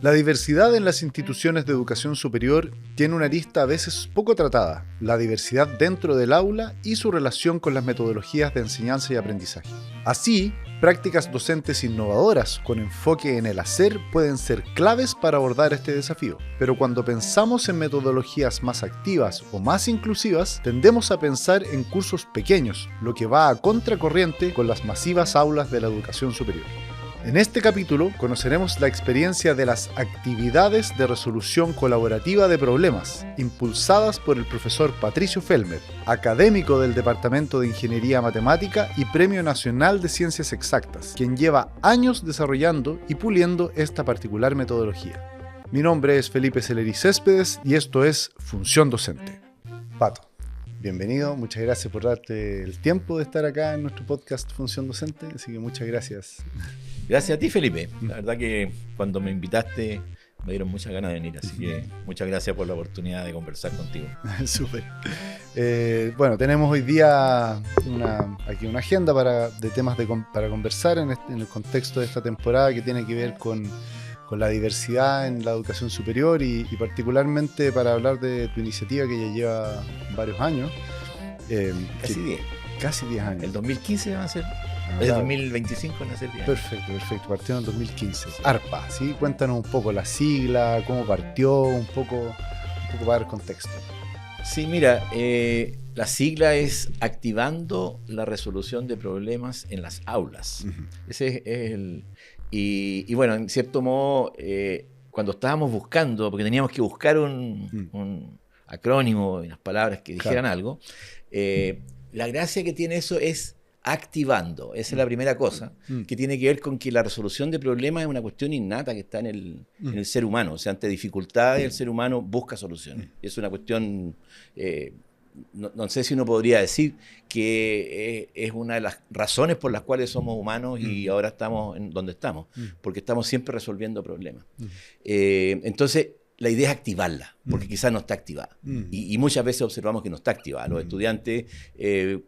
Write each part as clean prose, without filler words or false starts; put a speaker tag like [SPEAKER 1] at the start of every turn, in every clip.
[SPEAKER 1] La diversidad en las instituciones de educación superior tiene una arista a veces poco tratada, la diversidad dentro del aula y su relación con las metodologías de enseñanza y aprendizaje. Así, prácticas docentes innovadoras con enfoque en el hacer pueden ser claves para abordar este desafío. Pero cuando pensamos en metodologías más activas o más inclusivas, tendemos a pensar en cursos pequeños, lo que va a contracorriente con las masivas aulas de la educación superior. En este capítulo conoceremos la experiencia de las actividades de resolución colaborativa de problemas, impulsadas por el profesor Patricio Felmer, académico del Departamento de Ingeniería Matemática y Premio Nacional de Ciencias Exactas, quien lleva años desarrollando y puliendo esta particular metodología. Mi nombre es Felipe Celeri Céspedes y esto es Función Docente. Pato, bienvenido, muchas gracias por darte el tiempo de estar acá en nuestro podcast Función Docente, así que muchas gracias.
[SPEAKER 2] Gracias a ti, Felipe. La verdad que cuando me invitaste me dieron muchas ganas de venir, así que muchas gracias por la oportunidad de conversar contigo.
[SPEAKER 1] Súper. Bueno, tenemos hoy día aquí una agenda de temas para conversar en el contexto de esta temporada que tiene que ver con la diversidad en la educación superior y particularmente para hablar de tu iniciativa que ya lleva varios años.
[SPEAKER 2] Casi 10.
[SPEAKER 1] Casi 10 años.
[SPEAKER 2] El 2015 va a ser. El 2025 van a ser 10.
[SPEAKER 1] Perfecto. Partió en el 2015. Sí. ARPA, ¿sí? Cuéntanos un poco la sigla, cómo partió, un poco para dar contexto.
[SPEAKER 2] Sí, mira, la sigla es Activando la Resolución de Problemas en las Aulas. Uh-huh. Ese es el... Y bueno, en cierto modo, cuando estábamos buscando, porque teníamos que buscar un acrónimo, unas palabras que dijeran algo, la gracia que tiene eso es activando. Esa es la primera cosa, que tiene que ver con que la resolución de problemas es una cuestión innata que está en el ser humano. O sea, ante dificultades el ser humano busca soluciones. Es una cuestión... No sé si uno podría decir que es una de las razones por las cuales somos humanos y ahora estamos en donde estamos, porque estamos siempre resolviendo problemas. Entonces, la idea es activarla, porque quizás no está activada. Y muchas veces observamos que no está activada. Los estudiantes,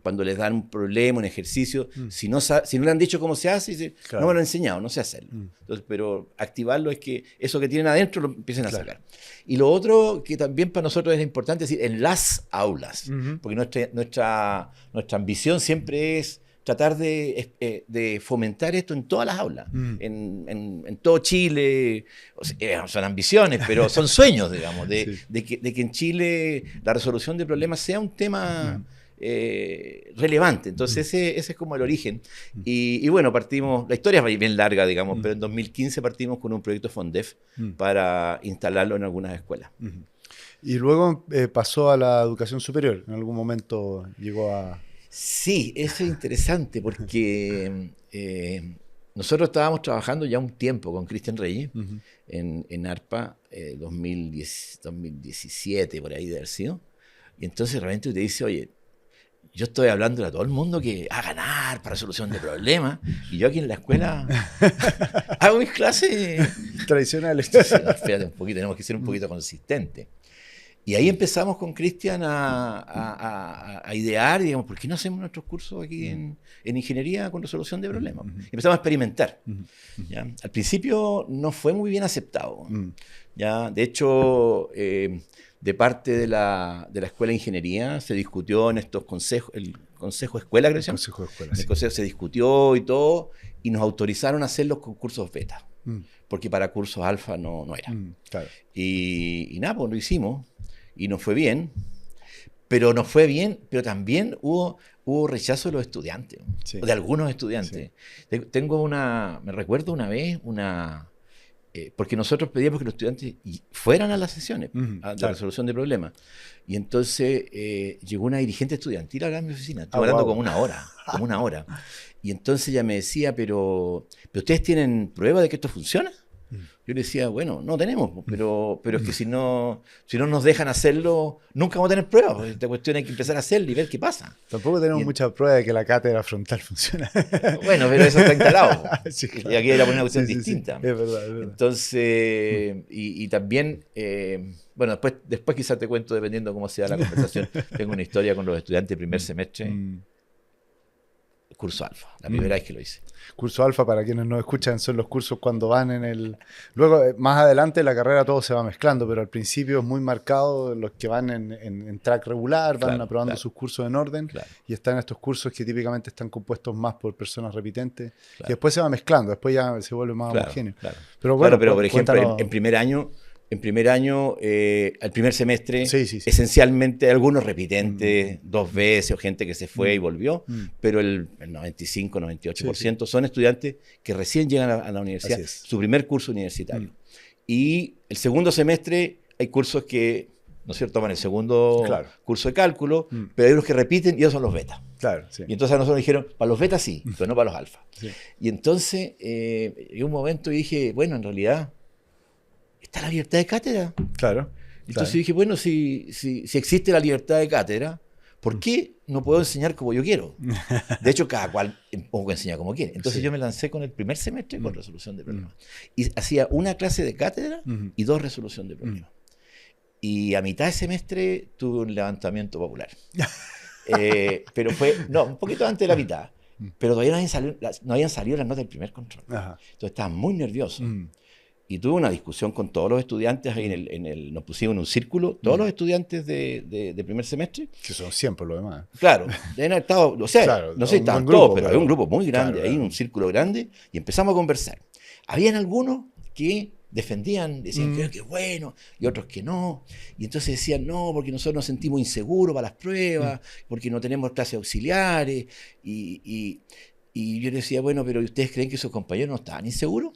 [SPEAKER 2] cuando les dan un problema, un ejercicio, si no le han dicho cómo se hace, dicen, claro, no me lo han enseñado, no sé hacerlo. Entonces, pero activarlo es que eso que tienen adentro lo empiecen a sacar. Y lo otro que también para nosotros es importante es decir, en las aulas, porque nuestra ambición siempre es tratar de fomentar esto en todas las aulas, en todo Chile. O sea, son ambiciones, pero son sueños, digamos, de que en Chile la resolución de problemas sea un tema relevante. Entonces ese es como el origen. Y bueno, partimos, la historia es bien larga, digamos, pero en 2015 partimos con un proyecto FONDEF para instalarlo en algunas escuelas.
[SPEAKER 1] Y luego pasó a la educación superior, en algún momento llegó a...
[SPEAKER 2] Sí, eso es interesante porque nosotros estábamos trabajando ya un tiempo con Cristian Reyes en ARPA, 2017, por ahí de haber sido. Y entonces realmente te dice, oye, yo estoy hablando a todo el mundo que a ganar para resolución de problemas y yo aquí en la escuela hago mis clases
[SPEAKER 1] tradicionales.
[SPEAKER 2] Espérate un poquito, tenemos que ser un poquito consistentes. Y ahí empezamos con Cristian a idear, digamos, ¿por qué no hacemos nuestros cursos aquí en ingeniería con resolución de problemas? Empezamos a experimentar. ¿Ya? Al principio no fue muy bien aceptado. ¿Ya? De hecho, de parte de la Escuela de Ingeniería se discutió en estos consejos, el Consejo de Escuela, creo que se llama.
[SPEAKER 1] Consejo de Escuela,
[SPEAKER 2] el Consejo se discutió y todo, y nos autorizaron a hacer los concursos beta, porque para cursos alfa no era.
[SPEAKER 1] Claro.
[SPEAKER 2] Y nada, pues lo hicimos. Y nos fue bien, pero también hubo rechazo de los estudiantes, de algunos estudiantes. Sí. Me recuerdo una vez, porque nosotros pedíamos que los estudiantes fueran a las sesiones de resolución de problemas. Y entonces llegó una dirigente estudiantil a mi oficina, estuve hablando como una hora. Y entonces ella me decía, pero ¿ustedes tienen prueba de que esto funciona? Yo le decía, bueno, no tenemos, pero es que si no nos dejan hacerlo, nunca vamos a tener pruebas. Esta cuestión hay que empezar a hacerlo y ver qué pasa.
[SPEAKER 1] Tampoco tenemos mucha prueba de que la cátedra frontal funciona.
[SPEAKER 2] Bueno, pero eso está instalado.
[SPEAKER 1] Sí, claro.
[SPEAKER 2] Y aquí era una cuestión distinta.
[SPEAKER 1] Sí. Es verdad.
[SPEAKER 2] Entonces, y también, bueno, después quizás te cuento, dependiendo cómo sea la conversación, tengo una historia con los estudiantes de primer semestre. curso alfa, la primera vez que lo hice.
[SPEAKER 1] Curso alfa, para quienes no escuchan, son los cursos cuando van en el... Luego, más adelante, la carrera todo se va mezclando, pero al principio es muy marcado los que van en track regular, van aprobando sus cursos en orden, y están estos cursos que típicamente están compuestos más por personas repitentes, y después se va mezclando, después ya se vuelve más homogéneo. Pero bueno,
[SPEAKER 2] pero por ejemplo, en primer año, al primer semestre, esencialmente algunos repitentes 2 veces o gente que se fue y volvió, pero el 95, 98% son estudiantes que recién llegan a la universidad, su primer curso universitario. Y el segundo semestre hay cursos que, ¿no es cierto?, toman el segundo curso de cálculo, pero hay unos que repiten y esos son los betas. Y entonces a nosotros nos dijeron, para los betas sí, pero no para los alfa. Y entonces, en un momento dije, bueno, en realidad está la libertad de cátedra. Entonces dije, bueno, si existe la libertad de cátedra, ¿por qué no puedo enseñar como yo quiero? De hecho, cada cual un poco enseña como quiere. Entonces yo me lancé con el primer semestre con resolución de problemas. Y hacía una clase de cátedra y 2 resolución de problemas. Y a mitad de semestre tuve un levantamiento popular. Pero fue, un poquito antes de la mitad. Pero todavía no habían salido las notas del primer control. Entonces estaba muy nervioso. Y tuve una discusión con todos los estudiantes ahí nos pusimos en un círculo, todos los estudiantes de primer semestre.
[SPEAKER 1] Que son siempre los demás.
[SPEAKER 2] Claro, deben haber estado, o sea, no sé, estaban todos, pero había un grupo muy grande, ahí un círculo grande, y empezamos a conversar. Habían algunos que defendían, decían que es bueno, y otros que no. Y entonces decían, no, porque nosotros nos sentimos inseguros para las pruebas, porque no tenemos clases auxiliares, y yo decía, bueno, pero ¿ustedes creen que sus compañeros no estaban inseguros?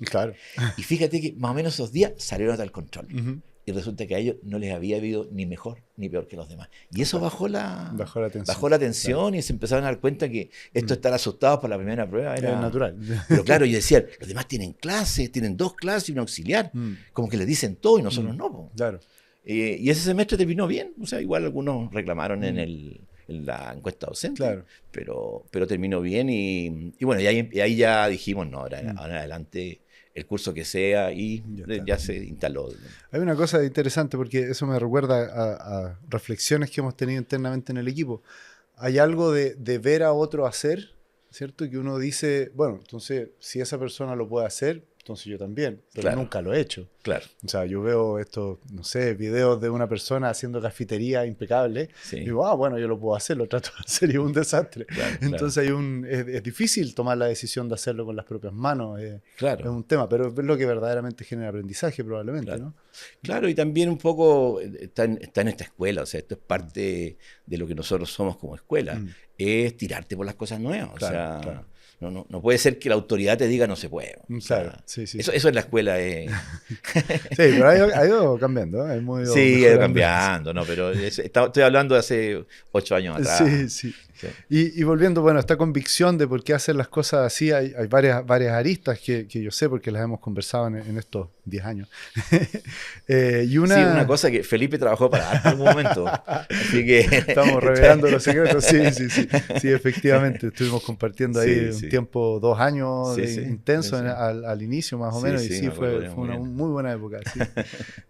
[SPEAKER 2] Y fíjate que más o menos esos días salieron hasta el control. Y resulta que a ellos no les había habido ni mejor ni peor que los demás. Y eso bajó la tensión y se empezaron a dar cuenta que esto de estar asustados por la primera prueba era
[SPEAKER 1] natural.
[SPEAKER 2] Pero claro, yo decía, los demás tienen clases, tienen 2 clases y un auxiliar. Como que les dicen todo y nosotros no. Y ese semestre terminó bien. O sea, igual algunos reclamaron en la encuesta docente, pero terminó bien y bueno, y ahí ya dijimos, no, ahora en adelante el curso que sea y ya se instaló.
[SPEAKER 1] Hay una cosa interesante porque eso me recuerda a reflexiones que hemos tenido internamente en el equipo. Hay algo de ver a otro hacer, ¿cierto? Que uno dice, bueno, entonces si esa persona lo puede hacer, entonces yo también, pero nunca lo he hecho. O sea, yo veo estos, no sé, videos de una persona haciendo cafetería impecable, y digo, bueno, yo lo puedo hacer, lo trato de hacer y es un desastre. Entonces es difícil tomar la decisión de hacerlo con las propias manos, es un tema, pero es lo que verdaderamente genera aprendizaje probablemente, ¿no?
[SPEAKER 2] Claro, y también un poco está en esta escuela, o sea, esto es parte de lo que nosotros somos como escuela, es tirarte por las cosas nuevas, o sea... No puede ser que la autoridad te diga no se puede. Eso en la escuela es...
[SPEAKER 1] Sí, pero ha ido cambiando. Ha
[SPEAKER 2] ido cambiando, ¿no? Pero estoy hablando de hace 8 años atrás.
[SPEAKER 1] Sí. Y volviendo, bueno, esta convicción de por qué hacer las cosas así, hay varias aristas que yo sé porque las hemos conversado en estos 10 años.
[SPEAKER 2] Sí, una cosa que Felipe trabajó para en algún momento. Así que...
[SPEAKER 1] Estamos revelando los secretos. Sí, efectivamente. Estuvimos compartiendo ahí un tiempo, 2 años intensos al inicio más o menos. Y fue una muy buena época.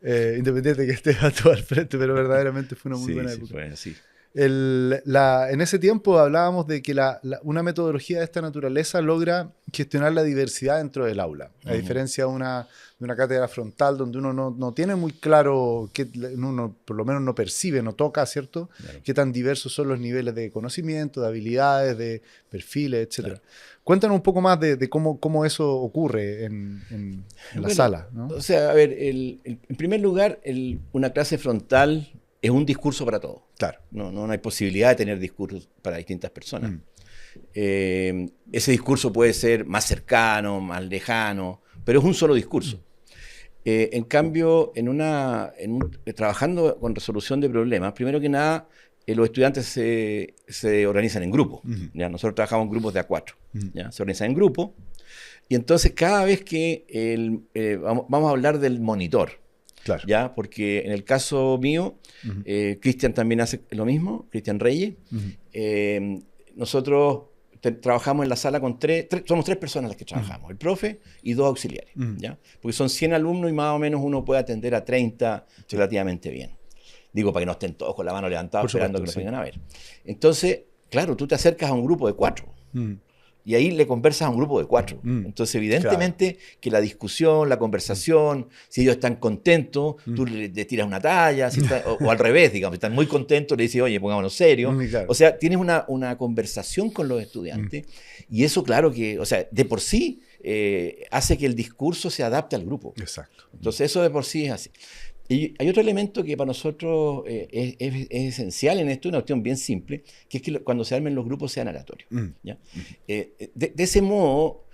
[SPEAKER 1] Independiente de que estés tú al frente, pero verdaderamente fue una muy buena época. En ese tiempo hablábamos de que una metodología de esta naturaleza logra gestionar la diversidad dentro del aula, a diferencia de una cátedra frontal donde uno no tiene muy claro, uno por lo menos no percibe, no toca, ¿cierto? Qué tan diversos son los niveles de conocimiento, de habilidades, de perfiles, etc. Cuéntanos un poco más de cómo eso ocurre en la sala, ¿no?
[SPEAKER 2] O sea, a ver, en primer lugar, una clase frontal es un discurso para todos. No hay posibilidad de tener discursos para distintas personas. Ese discurso puede ser más cercano, más lejano, pero es un solo discurso. En cambio, trabajando con resolución de problemas, primero que nada, los estudiantes se organizan en grupos. ¿Ya? Nosotros trabajamos en grupos de A4. ¿Ya? Se organizan en grupos. Y entonces cada vez que vamos a hablar del monitor. ¿Ya? Porque en el caso mío, Cristian también hace lo mismo, Cristian Reyes. Nosotros trabajamos en la sala con somos 3 personas las que trabajamos, el profe y 2 auxiliares. ¿Ya? Porque son 100 alumnos y más o menos uno puede atender a 30 relativamente bien. Digo, para que no estén todos con la mano levantada esperando que nos vengan a ver. Entonces, claro, tú te acercas a un grupo de 4. Y ahí le conversas a un grupo de 4. Entonces, evidentemente, que la discusión, la conversación, si ellos están contentos, tú le tiras una talla, si o al revés, digamos, si están muy contentos, le dices, oye, pongámonos serios.
[SPEAKER 1] Claro.
[SPEAKER 2] O sea, tienes una conversación con los estudiantes y eso, claro que, o sea, de por sí hace que el discurso se adapte al grupo.
[SPEAKER 1] Exacto.
[SPEAKER 2] Entonces, eso de por sí es así. Y hay otro elemento que para nosotros es esencial en esto, una cuestión bien simple, que es que cuando se armen los grupos sean aleatorios. ¿Ya? De ese modo,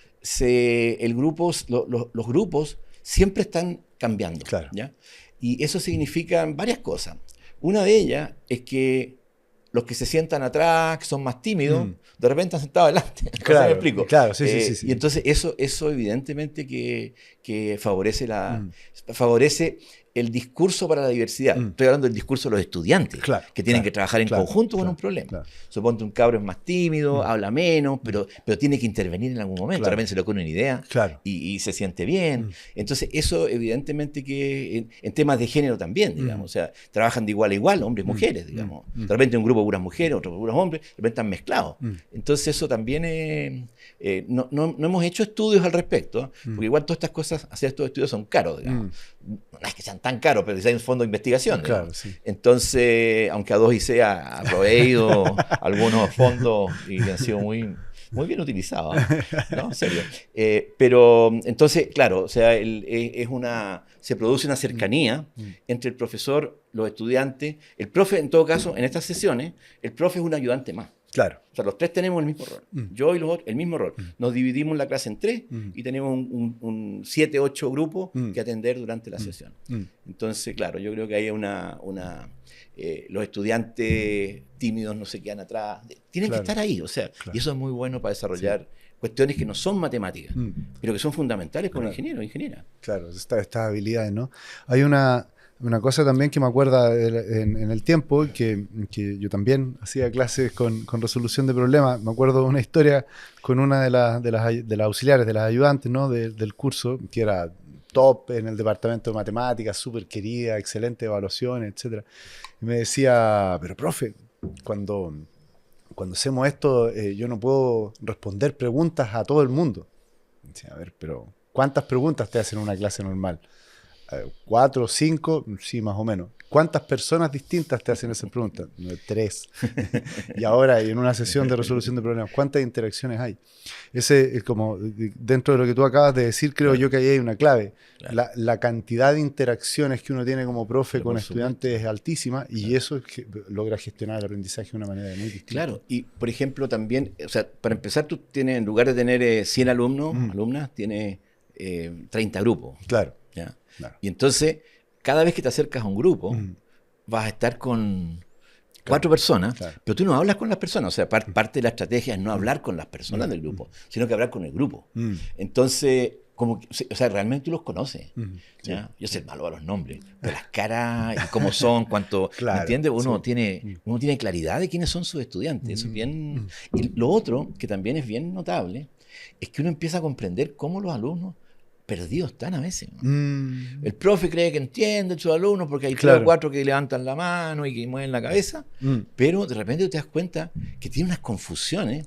[SPEAKER 2] los grupos siempre están cambiando.
[SPEAKER 1] Claro.
[SPEAKER 2] ¿Ya? Y eso significa varias cosas. Una de ellas es que los que se sientan atrás, que son más tímidos, de repente han sentado adelante.
[SPEAKER 1] Claro,
[SPEAKER 2] ¿Me explico?
[SPEAKER 1] Claro, sí.
[SPEAKER 2] Y entonces eso evidentemente que favorece el discurso para la diversidad. Estoy hablando del discurso de los estudiantes, que tienen que trabajar en conjunto con un problema. Suponte un cabro es más tímido, habla menos, pero tiene que intervenir en algún momento. De repente se le ocurre una idea y se siente bien. Entonces eso evidentemente que en temas de género también, digamos. O sea, trabajan de igual a igual, hombres y mujeres, digamos. De repente un grupo de puras mujeres, otro de puros hombres, de repente están mezclados. Entonces eso también no hemos hecho estudios al respecto, porque igual todas estas cosas, hacer estos estudios son caros, digamos. No es que sean tan caros, pero hay un fondo de investigación.
[SPEAKER 1] Claro, sí.
[SPEAKER 2] Entonces, aunque A2IC ha proveído algunos fondos y que han sido muy bien utilizados, ¿no? En serio. Pero entonces, claro, o sea, se produce una cercanía entre el profesor, los estudiantes. El profe, en todo caso, en estas sesiones, el profe es un ayudante más.
[SPEAKER 1] Claro.
[SPEAKER 2] O sea, los 3 tenemos el mismo rol. Yo y los otros, el mismo rol. Nos dividimos la clase en 3 y tenemos un 7, 8 grupos que atender durante la sesión. Entonces, claro, yo creo que hay los estudiantes tímidos no se quedan atrás. Tienen que estar ahí, o sea, y eso es muy bueno para desarrollar cuestiones que no son matemáticas, pero que son fundamentales para un ingeniero o ingeniera.
[SPEAKER 1] Claro, estas habilidades, ¿no? Hay una cosa también que me acuerda en el tiempo, que yo también hacía clases con resolución de problemas. Me acuerdo de una historia con una de las auxiliares, de las ayudantes, ¿no? del curso, que era top en el departamento de matemáticas, súper querida, excelente evaluaciones, etc. Y me decía, pero profe, cuando hacemos esto, yo no puedo responder preguntas a todo el mundo. Y decía, a ver, pero ¿cuántas preguntas te hacen en una clase normal? 4 o 5, sí, más o menos. ¿Cuántas personas distintas te hacen esas preguntas? 3. Y ahora, en una sesión de resolución de problemas, ¿cuántas interacciones hay? Ese es como, dentro de lo que tú acabas de decir, creo yo que ahí hay una clave. La cantidad de interacciones que uno tiene como profe con estudiantes es altísima y eso es que logra gestionar el aprendizaje de una manera muy distinta.
[SPEAKER 2] Claro, y por ejemplo también, o sea, para empezar, tú tienes, en lugar de tener 100 alumnas, tienes 30 grupos.
[SPEAKER 1] Claro.
[SPEAKER 2] ¿Ya? Claro. Y entonces, cada vez que te acercas a un grupo, vas a estar con 4 personas, pero tú no hablas con las personas. O sea, parte de la estrategia es no hablar con las personas del grupo, sino que hablar con el grupo. Entonces, o sea, realmente tú los conoces. ¿Ya? Yo sé malo a los nombres, pero las caras y cómo son, cuánto... ¿Me entiendes? Uno tiene claridad de quiénes son sus estudiantes. Eso es bien... Y lo otro, que también es bien notable, es que uno empieza a comprender cómo los alumnos perdidos están a veces, ¿no? El profe cree que entiende a sus alumnos porque hay 3 o 4 que levantan la mano y que mueven la cabeza, pero de repente te das cuenta que tiene unas confusiones,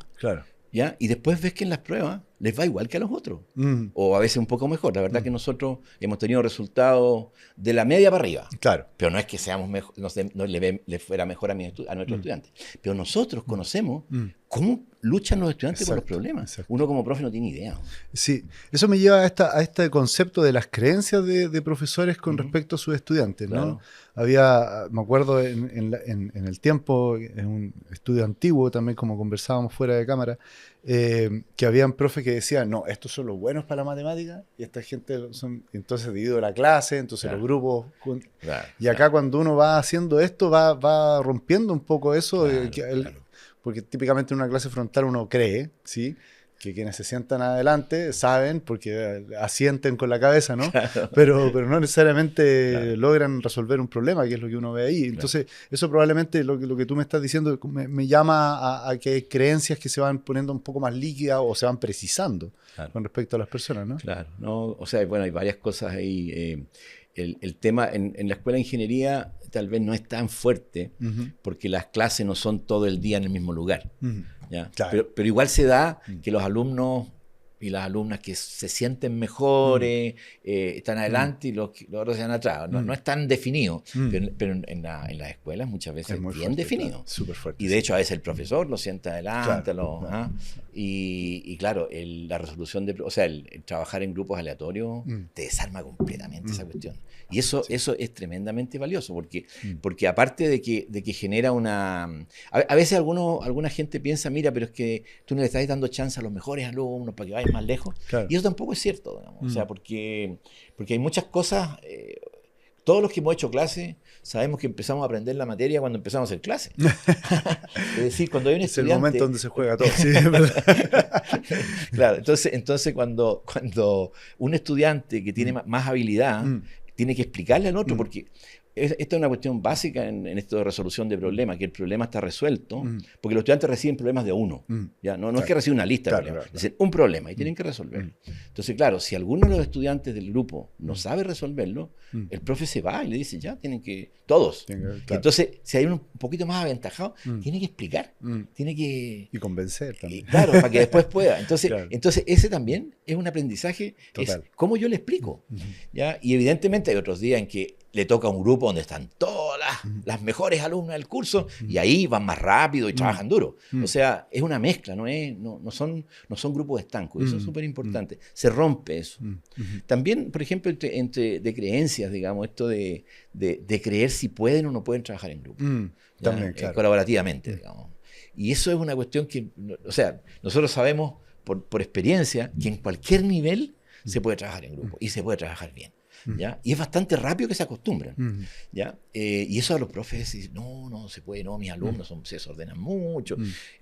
[SPEAKER 2] ¿ya? Y después ves que en las pruebas les va igual que a los otros, o a veces un poco mejor. La verdad que nosotros hemos tenido resultados de la media para arriba, pero no es que seamos mejor, no le fuera mejor a nuestros estudiantes, pero nosotros conocemos cómo luchan los estudiantes por los problemas. Uno como profe no tiene idea.
[SPEAKER 1] Sí, eso me lleva a este concepto de las creencias de profesores con respecto a sus estudiantes, ¿no? Me acuerdo en el tiempo, en un estudio antiguo también, como conversábamos fuera de cámara, que habían profes que decían, no, estos son los buenos para la matemática y esta gente entonces divido la clase, entonces los grupos. Y acá cuando uno va haciendo esto, va rompiendo un poco eso, porque típicamente en una clase frontal uno cree, ¿sí?, que quienes se sientan adelante saben porque asienten con la cabeza, ¿no? Pero no necesariamente logran resolver un problema, que es lo que uno ve ahí. Entonces, eso probablemente, lo que tú me estás diciendo, me llama a que hay creencias que se van poniendo un poco más líquidas o se van precisando con respecto a las personas, ¿no?
[SPEAKER 2] Claro, no, o sea, bueno, hay varias cosas ahí. El tema, en la escuela de ingeniería tal vez no es tan fuerte porque las clases no son todo el día en el mismo lugar. ¿Ya?
[SPEAKER 1] Claro.
[SPEAKER 2] Pero igual se da que los alumnos y las alumnas que se sienten mejores están adelante y los otros se van atrás. No es tan definido, pero en las escuelas muchas veces es bien
[SPEAKER 1] fuerte,
[SPEAKER 2] definido.
[SPEAKER 1] Claro. Súper fuerte.
[SPEAKER 2] Y de hecho a veces el profesor lo sienta adelante.
[SPEAKER 1] Claro.
[SPEAKER 2] Y claro, la resolución o sea, el trabajar en grupos aleatorios te desarma completamente esa cuestión. Y eso es tremendamente valioso, porque aparte de que genera una... A veces alguna gente piensa, mira, pero es que tú no le estás dando chance a los mejores alumnos para que vayan más lejos.
[SPEAKER 1] Claro.
[SPEAKER 2] Y eso tampoco es cierto, digamos. O sea, porque hay muchas cosas... todos los que hemos hecho clase sabemos que empezamos a aprender la materia cuando empezamos a hacer clase. Es decir, cuando hay un estudiante...
[SPEAKER 1] Es el momento donde se juega todo. Sí, es verdad.
[SPEAKER 2] Claro, entonces cuando un estudiante que tiene más habilidad tiene que explicarle al otro, porque esta es una cuestión básica en esto de resolución de problemas, que el problema está resuelto, porque los estudiantes reciben problemas de uno. ¿Ya? No es que reciben una lista de problemas, es decir, un problema y tienen que resolverlo. Entonces, claro, si alguno de los estudiantes del grupo no sabe resolverlo, el profe se va y le dice, ya, tienen que, todos.
[SPEAKER 1] Claro.
[SPEAKER 2] Entonces, si hay un poquito más aventajado, tiene que explicar, tiene que...
[SPEAKER 1] Y convencer también.
[SPEAKER 2] Claro, para que después pueda. Entonces,
[SPEAKER 1] Claro.
[SPEAKER 2] entonces ese también es un aprendizaje,
[SPEAKER 1] Total.
[SPEAKER 2] es cómo yo le explico. ¿Ya? Y evidentemente hay otros días en que le toca a un grupo donde están todas las mejores alumnas del curso y ahí van más rápido y trabajan duro. O sea, es una mezcla, no son grupos estancos. Eso es súper importante. Se rompe eso. También, por ejemplo, de creencias, digamos, esto de creer si pueden o no pueden trabajar en grupo.
[SPEAKER 1] También, claro.
[SPEAKER 2] Colaborativamente, digamos. Y eso es una cuestión que, o sea, nosotros sabemos por experiencia que en cualquier nivel se puede trabajar en grupo y se puede trabajar bien. ¿Ya? Y es bastante rápido que se acostumbran. ¿Ya? Y eso a los profes dicen, no se puede, no, mis alumnos se desordenan mucho.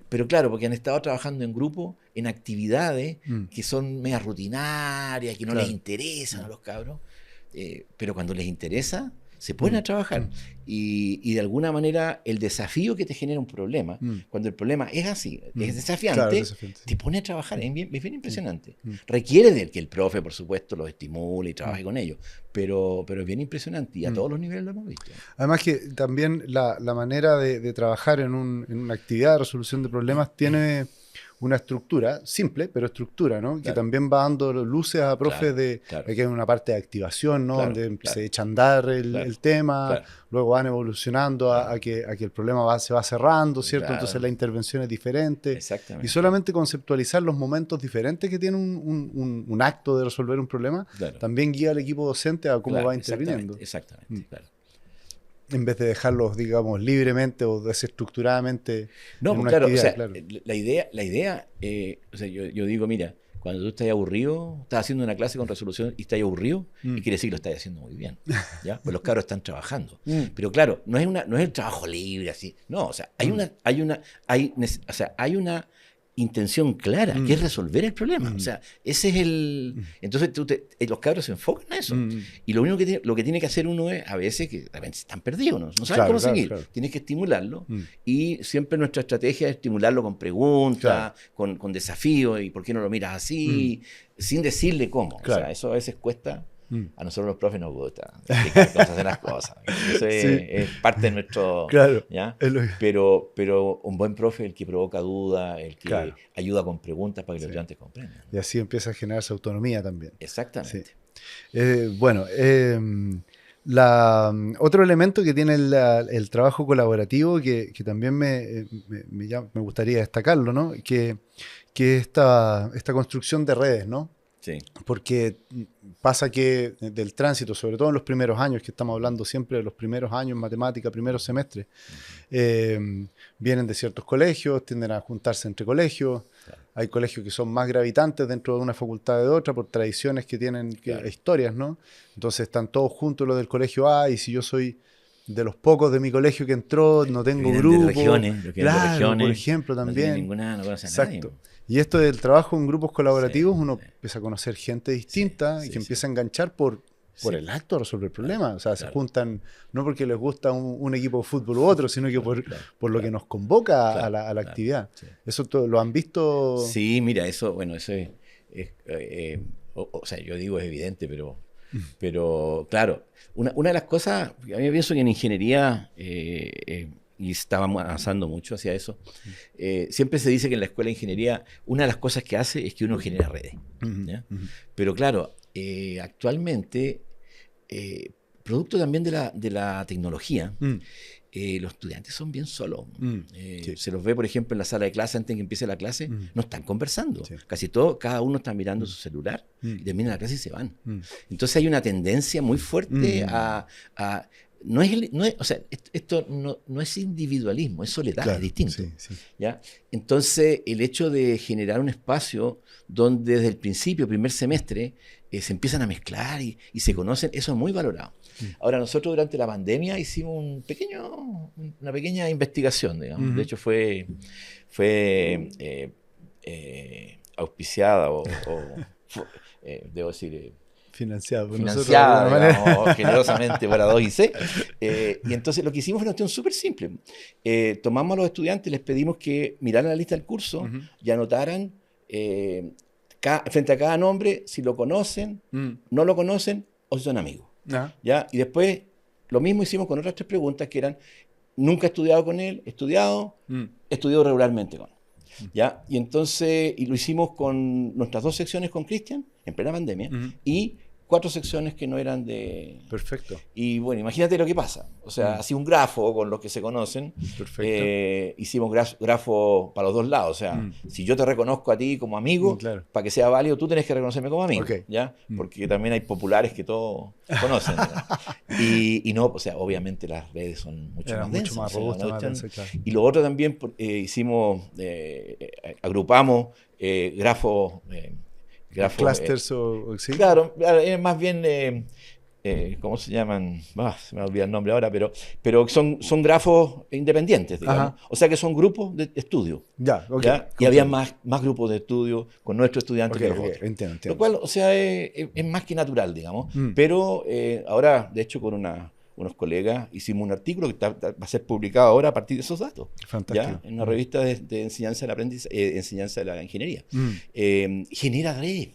[SPEAKER 2] Pero claro, porque han estado trabajando en grupo, en actividades que son medio rutinarias, que no les interesan a los cabros, pero cuando les interesa, se ponen a trabajar. Y de alguna manera el desafío que te genera un problema, cuando el problema es así, es desafiante,
[SPEAKER 1] Claro, desafiante,
[SPEAKER 2] te pone a trabajar. Es bien impresionante. Requiere de que el profe, por supuesto, los estimule y trabaje con ellos, pero es bien impresionante y a todos los niveles lo hemos visto.
[SPEAKER 1] Además que también la manera de trabajar en una actividad de resolución de problemas tiene una estructura, simple, pero estructura, ¿no? Claro. Que también va dando luces a profes de que hay una parte de activación, ¿no? Donde se echa a andar el tema, luego van evolucionando a que el problema se va cerrando, ¿cierto? Entonces la intervención es diferente.
[SPEAKER 2] Exactamente.
[SPEAKER 1] Y solamente conceptualizar los momentos diferentes que tiene un acto de resolver un problema, también guía al equipo docente a cómo va interviniendo.
[SPEAKER 2] Exactamente, claro.
[SPEAKER 1] En vez de dejarlos, digamos, libremente o desestructuradamente.
[SPEAKER 2] No, pues claro, o sea, la idea o sea, yo digo, mira, cuando tú estás aburrido, estás haciendo una clase con resolución y estás aburrido, y quiere decir que lo estás haciendo muy bien, ¿ya? Pues los cabros están trabajando. Pero claro, no es el trabajo libre así, no, o sea, hay una intención clara, que es resolver el problema. O sea, ese es el... Entonces los cabros se enfocan en eso. Y lo único que tiene que hacer uno es, a veces, que de repente están perdidos, no saben cómo seguir. Claro. Tienes que estimularlo. Y siempre nuestra estrategia es estimularlo con preguntas, con desafíos, y por qué no lo miras así, sin decirle cómo. Claro. O sea, eso a veces cuesta. A nosotros los profes nos gusta explicar cómo se hacen las cosas. Eso es parte de nuestro...
[SPEAKER 1] Claro.
[SPEAKER 2] ¿ya? Pero un buen profe es el que provoca dudas, el que ayuda con preguntas para que los estudiantes comprendan.
[SPEAKER 1] Y así empieza a generarse autonomía también.
[SPEAKER 2] Exactamente.
[SPEAKER 1] Bueno, otro elemento que tiene el trabajo colaborativo que también me gustaría destacarlo, ¿no? Que esta construcción de redes, ¿no?
[SPEAKER 2] Sí.
[SPEAKER 1] Porque pasa que del tránsito, sobre todo en los primeros años, que estamos hablando siempre de los primeros años en matemática, primeros semestres, vienen de ciertos colegios, tienden a juntarse entre colegios. Claro. Hay colegios que son más gravitantes dentro de una facultad de otra por tradiciones que tienen historias, ¿no? Entonces están todos juntos los del colegio A, y si yo soy de los pocos de mi colegio que entró, no tengo grupo. Claro, por ejemplo, también.
[SPEAKER 2] No tiene ninguna, no conoce a
[SPEAKER 1] Exacto.
[SPEAKER 2] nadie.
[SPEAKER 1] Y esto del trabajo en grupos colaborativos, uno empieza a conocer gente distinta y que empieza a enganchar por el acto de resolver problemas. O sea, se juntan no porque les gusta un equipo de fútbol u otro, sino que por lo que nos convoca a la actividad. Sí. ¿Eso lo han visto?
[SPEAKER 2] Sí, mira, eso es o sea, yo digo es evidente, pero Pero claro, una de las cosas, a mí me pienso que en ingeniería, y estábamos avanzando mucho hacia eso, siempre se dice que en la escuela de ingeniería una de las cosas que hace es que uno genera redes. ¿Ya? Pero claro, actualmente, producto también de la tecnología, los estudiantes son bien solos.
[SPEAKER 1] Sí.
[SPEAKER 2] Se los ve, por ejemplo, en la sala de clase antes de que empiece la clase, no están conversando.
[SPEAKER 1] Sí.
[SPEAKER 2] Casi todo, cada uno está mirando su celular y terminan la clase y se van. Entonces hay una tendencia muy fuerte o sea, esto no es individualismo, es soledad,
[SPEAKER 1] Claro,
[SPEAKER 2] es distinto.
[SPEAKER 1] sí, sí.
[SPEAKER 2] ¿Ya? Entonces, el hecho de generar un espacio donde desde el principio, primer semestre, se empiezan a mezclar y se conocen, eso es muy valorado. Ahora, nosotros durante la pandemia hicimos una pequeña investigación, digamos. De hecho, fue auspiciada debo decir...
[SPEAKER 1] Financiada por
[SPEAKER 2] financiada,
[SPEAKER 1] nosotros de alguna manera.
[SPEAKER 2] digamos, generosamente para 2IC. Y entonces lo que hicimos fue una cuestión súper simple. Tomamos a los estudiantes, les pedimos que miraran la lista del curso y anotaran frente a cada nombre si lo conocen, no lo conocen o si son amigos. ¿Ya? Y después lo mismo hicimos con otras 3 preguntas que eran: nunca he estudiado con él, estudiado regularmente con él. ¿Ya? Y entonces lo hicimos con nuestras 2 secciones con Cristian en plena pandemia y 4 secciones que no eran de...
[SPEAKER 1] Perfecto.
[SPEAKER 2] Y bueno, imagínate lo que pasa. O sea, así un grafo con los que se conocen.
[SPEAKER 1] Perfecto.
[SPEAKER 2] Hicimos grafo para los 2 lados. O sea, si yo te reconozco a ti como amigo,
[SPEAKER 1] claro.
[SPEAKER 2] para que sea válido, tú tenés que reconocerme como amigo.
[SPEAKER 1] Okay.
[SPEAKER 2] ¿Ya? Porque también hay populares que todos conocen. y no, o sea, obviamente las redes son mucho más densas.
[SPEAKER 1] Mucho más robustas, más densas, claro.
[SPEAKER 2] Y lo otro también hicimos, agrupamos grafos...
[SPEAKER 1] clusters ¿sí?
[SPEAKER 2] Claro, es más bien, ¿cómo se llaman? Se me olvidó el nombre ahora, pero son grafos independientes, digamos. O sea que son grupos de estudio.
[SPEAKER 1] Ya, ok.
[SPEAKER 2] ¿Ya? Y había más grupos de estudio con nuestros estudiantes que los otros.
[SPEAKER 1] Entiendo.
[SPEAKER 2] Lo cual, o sea, es más que natural, digamos. Pero ahora, de hecho, con unos colegas hicimos un artículo que va a ser publicado ahora a partir de esos datos.
[SPEAKER 1] Fantástico.
[SPEAKER 2] ¿Ya? En una revista de enseñanza enseñanza de la ingeniería. Genera redes,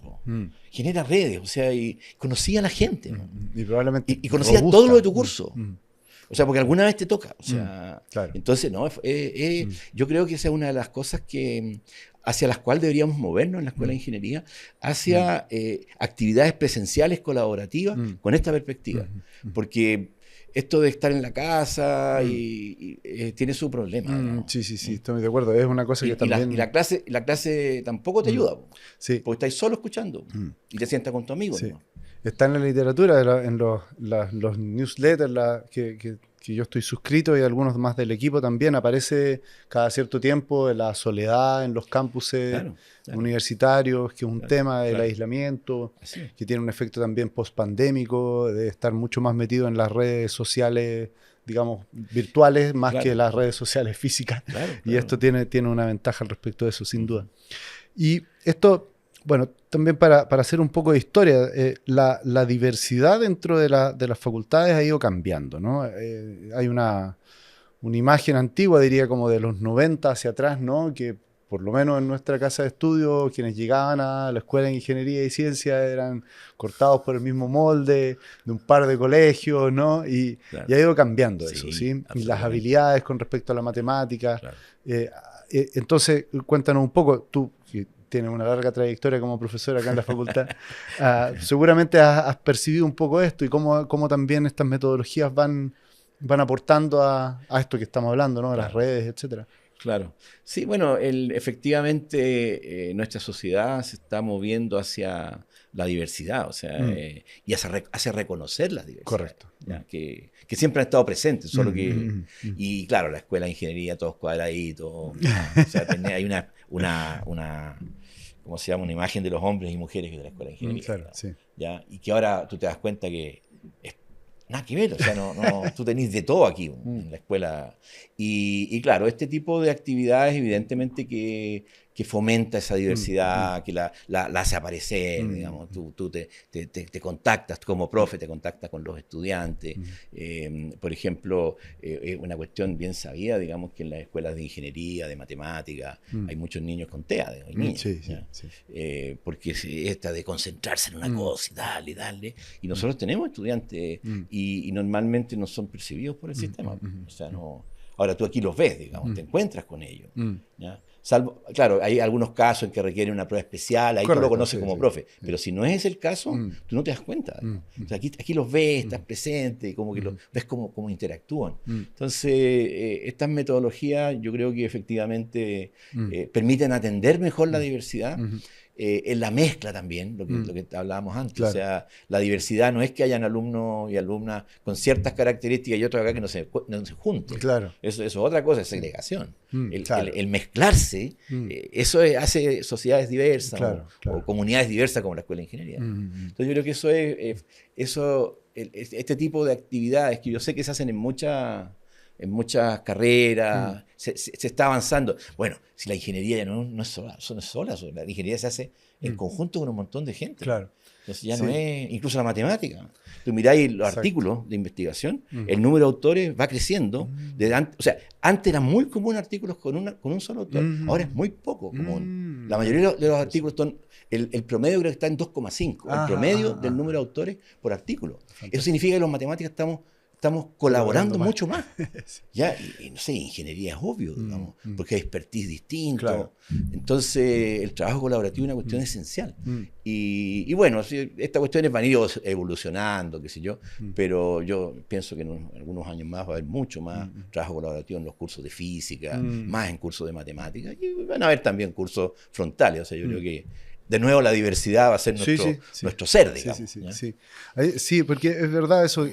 [SPEAKER 2] genera redes, o sea, y conocía a la gente.
[SPEAKER 1] Y probablemente
[SPEAKER 2] y conocía todo lo de tu curso. O sea, porque alguna vez te toca. O sea,
[SPEAKER 1] claro.
[SPEAKER 2] Entonces, no, yo creo que esa es una de las cosas hacia las cuales deberíamos movernos en la Escuela de Ingeniería, hacia actividades presenciales colaborativas con esta perspectiva. Porque esto de estar en la casa tiene su problema. ¿No?
[SPEAKER 1] Sí, estoy de acuerdo. Es una cosa que también...
[SPEAKER 2] Y la clase tampoco te ayuda.
[SPEAKER 1] Sí.
[SPEAKER 2] Porque estás solo escuchando y te sientas con tu amigo.
[SPEAKER 1] Sí.
[SPEAKER 2] ¿No?
[SPEAKER 1] Está en la literatura, en los newsletters que yo estoy suscrito y algunos más del equipo también, aparece cada cierto tiempo la soledad en los campuses universitarios, que es un tema del aislamiento, que tiene un efecto también post-pandémico, de estar mucho más metido en las redes sociales, digamos, virtuales, más que las redes sociales físicas. Y esto tiene una ventaja al respecto de eso, sin duda. Y esto... Bueno, también para hacer un poco de historia, la diversidad dentro de las facultades ha ido cambiando, ¿no? Hay una imagen antigua, diría como de los 90 hacia atrás, ¿no? Que por lo menos en nuestra casa de estudio, quienes llegaban a la Escuela de Ingeniería y Ciencia eran cortados por el mismo molde de un par de colegios, ¿no? Y ha ido cambiando eso, ¿sí? Y las habilidades con respecto a la matemática. Entonces, cuéntanos un poco, tú... tienes una larga trayectoria como profesora acá en la facultad, seguramente has percibido un poco esto y cómo también estas metodologías van aportando a esto que estamos hablando, ¿no? Las redes, etcétera.
[SPEAKER 2] Claro. Sí, bueno, efectivamente nuestra sociedad se está moviendo hacia la diversidad, o sea, y hace reconocer la diversidad. Correcto. ¿Ya? Que siempre han estado presentes, solo que... Y claro, la escuela de ingeniería, todos cuadraditos, o sea, hay una ¿cómo se llama? Una imagen de los hombres y mujeres de la escuela de ingeniería.
[SPEAKER 1] Claro, sí.
[SPEAKER 2] ¿Ya? Y que ahora tú te das cuenta que es nada que ver, o sea, tú tenés de todo aquí en la escuela. Y claro, este tipo de actividades evidentemente que que fomenta esa diversidad, que la hace aparecer, digamos. Tú te contactas como profe, te contactas con los estudiantes. Por ejemplo, una cuestión bien sabida, digamos, que en las escuelas de ingeniería, de matemática, hay muchos niños con TEA, hay niños, porque esta de concentrarse en una cosa y darle. Y nosotros tenemos estudiantes y normalmente no son percibidos por el sistema. O sea, no. Ahora tú aquí los ves, digamos, te encuentras con ellos. ¿Ya? Salvo, claro, hay algunos casos en que requieren una prueba especial, ahí tú lo conoces como profe, pero si no es el caso, tú no te das cuenta. O sea, aquí los ves, estás presente, y como que los ves cómo interactúan. Entonces, estas metodologías yo creo que efectivamente permiten atender mejor la diversidad. En la mezcla también, lo que hablábamos antes. Claro. O sea, la diversidad no es que hayan alumnos y alumnas con ciertas características y otros acá que no se junten.
[SPEAKER 1] Claro.
[SPEAKER 2] Eso es otra cosa, es segregación. El mezclarse, eso hace sociedades diversas o comunidades diversas como la Escuela de Ingeniería. Entonces yo creo que este tipo de actividades que yo sé que se hacen en muchas carreras, se está avanzando. Bueno, si la ingeniería ya no es sola, la ingeniería se hace en conjunto con un montón de gente.
[SPEAKER 1] Claro.
[SPEAKER 2] Entonces ya no es, incluso la matemática. Tú miráis los artículos de investigación, el número de autores va creciendo. O sea, antes era muy común artículos con un solo autor, ahora es muy poco común. La mayoría de los artículos son, el promedio creo que está en 2,5, el promedio del número de autores por artículo. Eso significa que los matemáticos estamos colaborando mucho más. ¿Ya? Y no sé, ingeniería es obvio, digamos, porque hay expertise distinto. Claro. Entonces, el trabajo colaborativo es una cuestión esencial. Y bueno, estas cuestiones van a ir evolucionando, qué sé yo, pero yo pienso que en algunos años más va a haber mucho más trabajo colaborativo en los cursos de física, más en cursos de matemática, y van a haber también cursos frontales. O sea, yo creo que de nuevo la diversidad va a ser nuestro ser, digamos.
[SPEAKER 1] Sí, porque es verdad eso.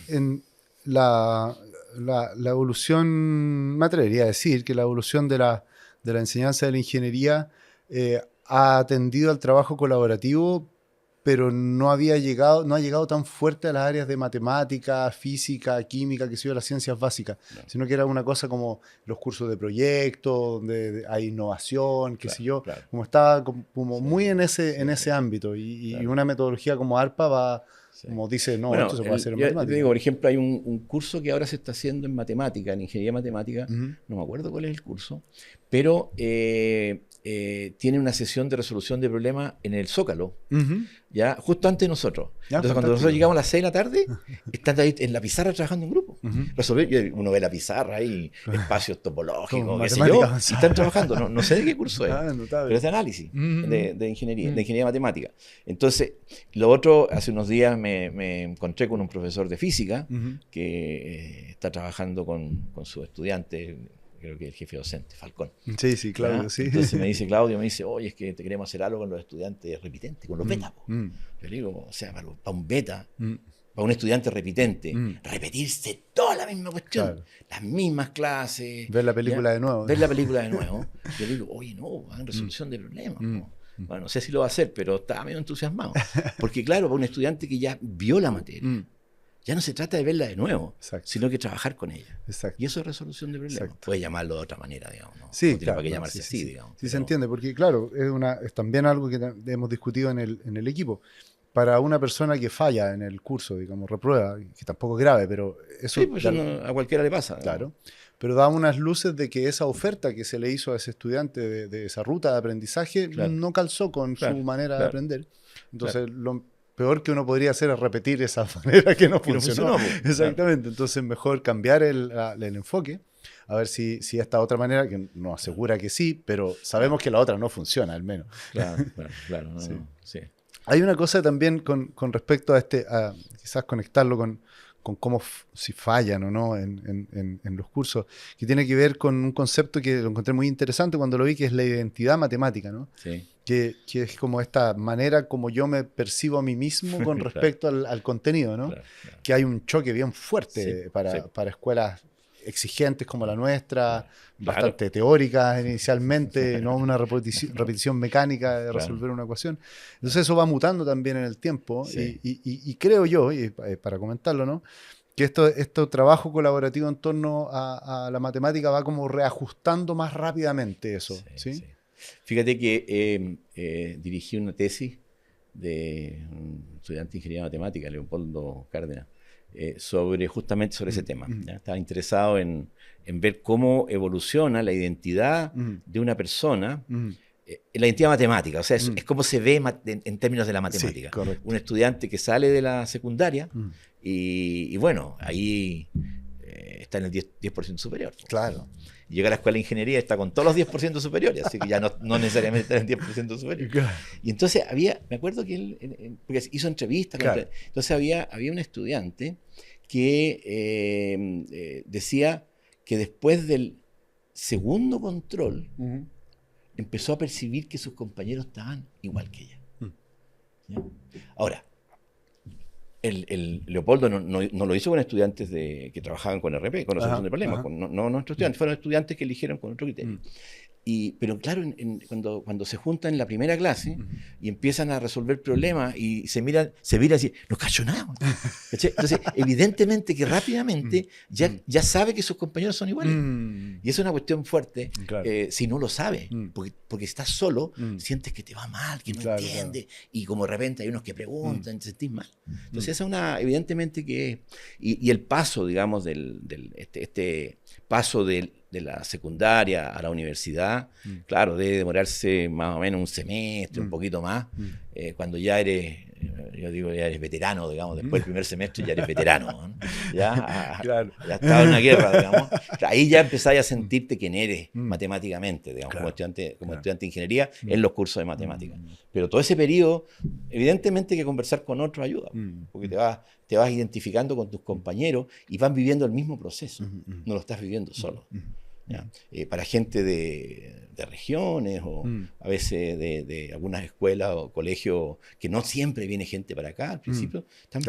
[SPEAKER 1] En la evolución, me atrevería a decir que la evolución de la enseñanza de la ingeniería ha atendido al trabajo colaborativo, pero no ha llegado tan fuerte a las áreas de matemática, física, química, que las ciencias básicas, sino que era una cosa como los cursos de proyectos, donde hay innovación, como estaba como muy en ese ámbito, y una metodología como ARPA va... Como dice, esto se puede hacer en matemática.
[SPEAKER 2] Te digo, por ejemplo, hay un curso que ahora se está haciendo en matemática, en ingeniería matemática, no me acuerdo cuál es el curso, pero tiene una sesión de resolución de problemas en el Zócalo, ya justo antes de nosotros. Entonces, cuando nosotros llegamos a las 6 de la tarde, están ahí en la pizarra trabajando en grupo. Uno ve la pizarra ahí, espacios topológicos, qué sé yo, y están trabajando. No sé de qué curso es, pero es de análisis, de ingeniería, de ingeniería matemática. Entonces, lo otro, hace unos días me encontré con un profesor de física que está trabajando con sus estudiantes, creo que el jefe docente, Falcón.
[SPEAKER 1] Sí, Claudio, sí.
[SPEAKER 2] Entonces Claudio me dice, oye, es que te queremos hacer algo con los estudiantes repitentes, con los beta. Yo le digo, o sea, para un beta, para un estudiante repitente, repetirse toda la misma cuestión, las mismas clases.
[SPEAKER 1] Ver la película de nuevo.
[SPEAKER 2] Yo le digo, oye, no, hagan resolución de problemas. Bueno, no sé si lo va a hacer, pero estaba medio entusiasmado. Porque claro, para un estudiante que ya vio la materia, ya no se trata de verla de nuevo, sino que trabajar con ella. Y eso es resolución de problemas. Puede llamarlo de otra manera, digamos. ¿no?
[SPEAKER 1] Sí,
[SPEAKER 2] no tiene para qué llamarse así, digamos.
[SPEAKER 1] Sí, se entiende, porque claro, es también algo que hemos discutido en el equipo. Para una persona que falla en el curso, digamos, reprueba, que tampoco es grave, pero eso...
[SPEAKER 2] Sí, pues a cualquiera le pasa.
[SPEAKER 1] Claro. Pero da unas luces de que esa oferta que se le hizo a ese estudiante de esa ruta de aprendizaje no calzó con su manera de aprender. Entonces, lo peor que uno podría hacer es repetir esa manera que no funcionó. Exactamente. Entonces, mejor cambiar el enfoque, a ver si esta otra manera, que nos asegura que sí, pero sabemos que la otra no funciona, al menos.
[SPEAKER 2] Claro. Sí.
[SPEAKER 1] Hay una cosa también con respecto a quizás conectarlo con cómo si fallan o no en los cursos, que tiene que ver con un concepto que lo encontré muy interesante cuando lo vi, que es la identidad matemática, ¿no?
[SPEAKER 2] Sí.
[SPEAKER 1] Que es como esta manera como yo me percibo a mí mismo con respecto al contenido, ¿no? Claro. Que hay un choque bien fuerte para escuelas exigentes como la nuestra, bastante teóricas inicialmente, no una repetición mecánica de resolver una ecuación. Entonces eso va mutando también en el tiempo y creo yo, y para comentarlo, ¿no? Que esto trabajo colaborativo en torno a la matemática va como reajustando más rápidamente eso, ¿sí?
[SPEAKER 2] Fíjate que dirigí una tesis de un estudiante de ingeniería matemática, Leopoldo Cárdenas, justamente sobre ese tema. ¿Ya? Estaba interesado en ver cómo evoluciona la identidad de una persona, la identidad matemática, o sea, es cómo se ve en términos de la matemática.
[SPEAKER 1] Sí,
[SPEAKER 2] un estudiante que sale de la secundaria y bueno, ahí está en el 10% superior.
[SPEAKER 1] Claro.
[SPEAKER 2] Y llega a la escuela de ingeniería, está con todos los 10% superiores, así que ya no necesariamente está en el 10% superior.
[SPEAKER 1] Claro.
[SPEAKER 2] Y entonces me acuerdo que él porque hizo entrevistas,
[SPEAKER 1] claro.
[SPEAKER 2] Entonces había un estudiante que decía que después del segundo control empezó a percibir que sus compañeros estaban igual que ella. ¿Ya? Ahora, el Leopoldo no lo hizo con estudiantes que trabajaban con RP, con resolución de problemas, no nuestros estudiantes, fueron estudiantes que eligieron con otro criterio. Pero claro, cuando se juntan en la primera clase y empiezan a resolver problemas y se miran así, no cayó nada. Entonces, evidentemente que rápidamente ya sabe que sus compañeros son iguales. Y eso es una cuestión fuerte, claro. Si no lo sabe, porque estás solo, sientes que te va mal, que no entiendes, y como de repente hay unos que preguntan, te sentís mal. Entonces, evidentemente que... Y el paso, digamos, este paso de la secundaria a la universidad, claro, debe demorarse más o menos un semestre, un poquito más, cuando ya eres, yo digo, ya eres veterano, digamos, después del primer semestre ya eres veterano, ¿no? Ya has estado en una guerra, digamos. Ahí ya empezáis a sentirte quién eres matemáticamente, digamos, como estudiante de ingeniería en los cursos de matemáticas. Pero todo ese periodo, evidentemente que conversar con otros ayuda, porque te vas identificando con tus compañeros y van viviendo el mismo proceso, no lo estás viviendo solo. Para gente de regiones o a veces de algunas escuelas o colegios que no siempre viene gente para acá al principio, están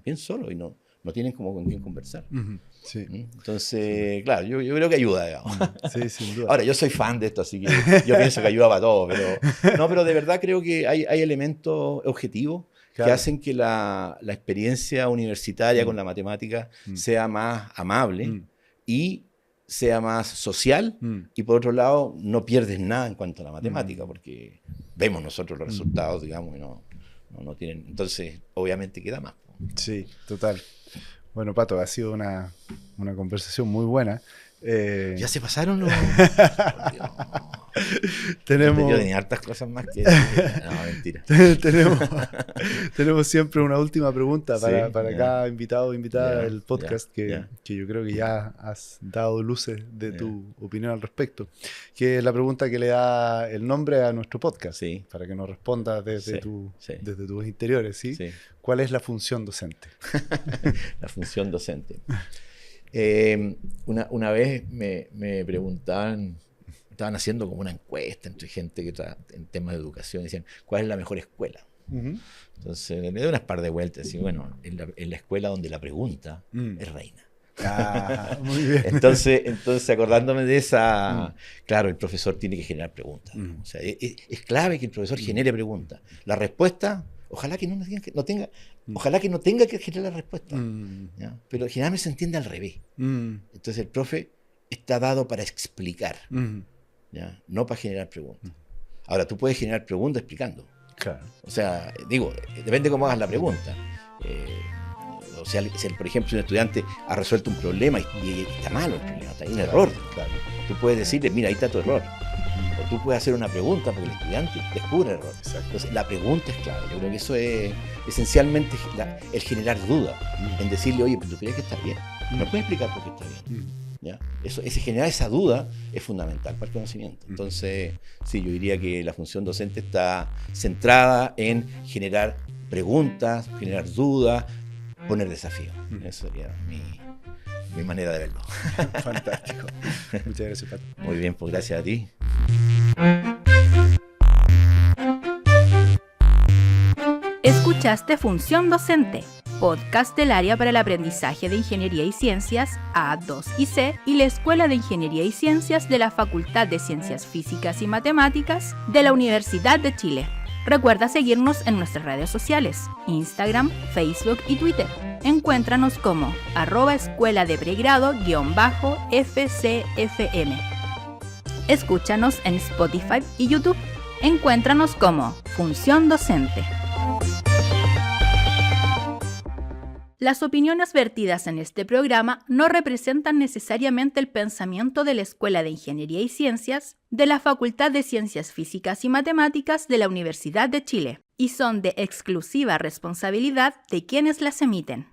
[SPEAKER 2] bien solos y no tienen como con quién conversar.
[SPEAKER 1] Sí.
[SPEAKER 2] Entonces, claro, yo creo que ayuda, digamos.
[SPEAKER 1] Sí, sin duda.
[SPEAKER 2] Ahora, yo soy fan de esto, así que yo pienso que ayuda para todo, pero de verdad creo que hay elementos objetivos que hacen que la experiencia universitaria con la matemática sea más amable y sea más social, y por otro lado no pierdes nada en cuanto a la matemática, porque vemos nosotros los resultados, digamos, y no tienen, entonces obviamente queda más.
[SPEAKER 1] Sí, total. Bueno, Pato, ha sido una conversación muy buena.
[SPEAKER 2] ¿Ya se pasaron los...?
[SPEAKER 1] Tenemos...
[SPEAKER 2] Yo tenía hartas cosas más que... No, mentira.
[SPEAKER 1] Tenemos siempre una última pregunta para cada invitado o invitada del podcast, que yo creo que ya has dado luces de tu opinión al respecto, que es la pregunta que le da el nombre a nuestro podcast, para que nos respondas desde tus interiores. ¿Sí? ¿Cuál es la función docente?
[SPEAKER 2] La función docente. Una vez me preguntaban, estaban haciendo como una encuesta entre gente que en temas de educación, decían, ¿cuál es la mejor escuela? Entonces le doy unas par de vueltas y bueno, en la escuela donde la pregunta es reina.
[SPEAKER 1] Muy bien.
[SPEAKER 2] Entonces acordándome de esa, claro, el profesor tiene que generar preguntas. O sea, es clave que el profesor genere preguntas. La respuesta, ojalá que ojalá que no tenga que generar la respuesta. Pero generalmente se entiende al revés. Entonces el profe está dado para explicar, no para generar preguntas. Ahora, tú puedes generar preguntas explicando.
[SPEAKER 1] Claro.
[SPEAKER 2] O sea, depende de cómo hagas la pregunta. O sea, por ejemplo, si un estudiante ha resuelto un problema y está malo el problema, hay un error.
[SPEAKER 1] Claro.
[SPEAKER 2] Tú puedes decirle, mira, ahí está tu error. O tú puedes hacer una pregunta porque el estudiante descubre el error.
[SPEAKER 1] Exacto.
[SPEAKER 2] Entonces, la pregunta es clave. Yo creo que eso es esencialmente el generar duda. En decirle, oye, pero tú crees que estás bien. ¿Me puedes explicar por qué está bien? ¿Ya? Generar esa duda es fundamental para el conocimiento. Entonces, sí, yo diría que la función docente está centrada en generar preguntas, generar dudas, poner desafíos. Eso sería mi manera de verlo.
[SPEAKER 1] Fantástico. Muchas gracias, Pato.
[SPEAKER 2] Muy bien, pues gracias a ti.
[SPEAKER 3] Escuchaste Función Docente, podcast del Área para el Aprendizaje de Ingeniería y Ciencias A2 y C y la Escuela de Ingeniería y Ciencias de la Facultad de Ciencias Físicas y Matemáticas de la Universidad de Chile. Recuerda seguirnos en nuestras redes sociales, Instagram, Facebook y Twitter. Encuéntranos como @escuela de pregrado_FCFM. Escúchanos en Spotify y YouTube. Encuéntranos como Función Docente. Las opiniones vertidas en este programa no representan necesariamente el pensamiento de la Escuela de Ingeniería y Ciencias de la Facultad de Ciencias Físicas y Matemáticas de la Universidad de Chile y son de exclusiva responsabilidad de quienes las emiten.